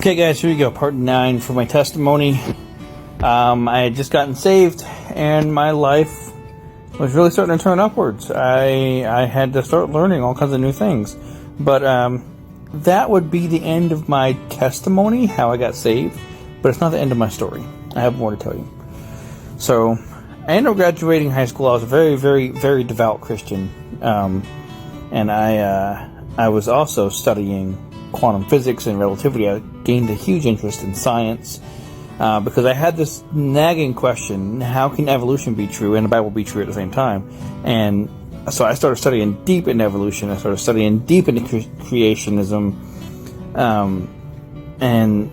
Okay, guys, here we go. Part 9 for my testimony. I had just gotten saved, and my life was really starting to turn upwards. I had to start learning all kinds of new things. But that would be the end of my testimony, how I got saved. But it's not the end of my story. I have more to tell you. So, I ended up graduating high school. I was a very, very, very devout Christian. And I was also studying quantum physics and relativity. I gained a huge interest in science because I had this nagging question: how can evolution be true and the Bible be true at the same time? And so I started studying deep into evolution. I started studying deep into creationism, and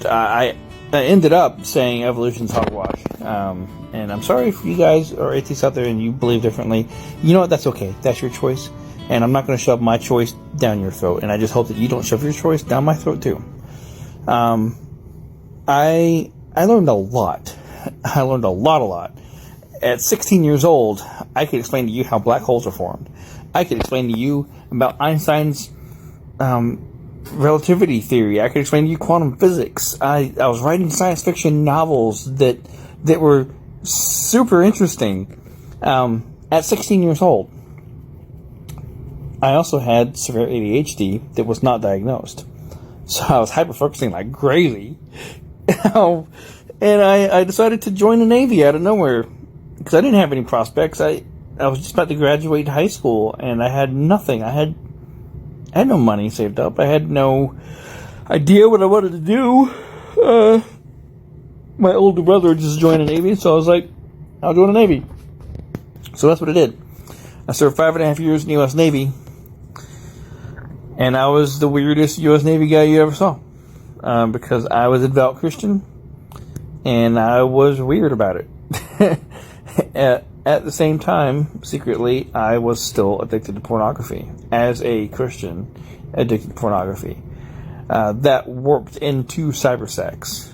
I ended up saying evolution's hogwash. And I'm sorry if you guys are atheists out there and you believe differently. You know what? That's okay. That's your choice. And I'm not going to shove my choice down your throat. And I just hope that you don't shove your choice down my throat too. I learned a lot. I learned a lot. At 16 years old, I could explain to you how black holes are formed. I could explain to you about Einstein's relativity theory. I could explain to you quantum physics. I was writing science fiction novels that were super interesting at 16 years old. I also had severe ADHD that was not diagnosed. So I was hyper-focusing like crazy. And I decided to join the Navy out of nowhere because I didn't have any prospects. I was just about to graduate high school and I had nothing. I had no money saved up. I had no idea what I wanted to do. My older brother just joined the Navy, so I was like, I'll join the Navy. So that's what I did. I served 5.5 years in the U.S. Navy. And I was the weirdest U.S. Navy guy you ever saw. Because I was a devout Christian. And I was weird about it. At the same time, secretly, I was still addicted to pornography. As a Christian, addicted to pornography. That warped into cybersex.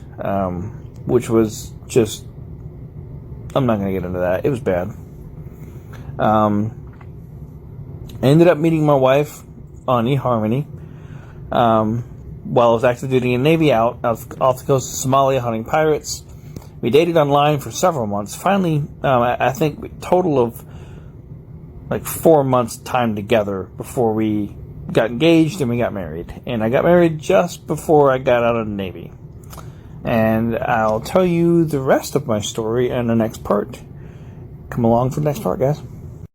Which was just... I'm not going to get into that. It was bad. I ended up meeting my wife on eHarmony while I was active duty in the Navy off the coast of Somalia hunting pirates. We dated online for several months. Finally, I think a total of like 4 months time together before we got engaged and we got married. And I got married just before I got out of the Navy. And I'll tell you the rest of my story in the next part. Come along for the next part, guys.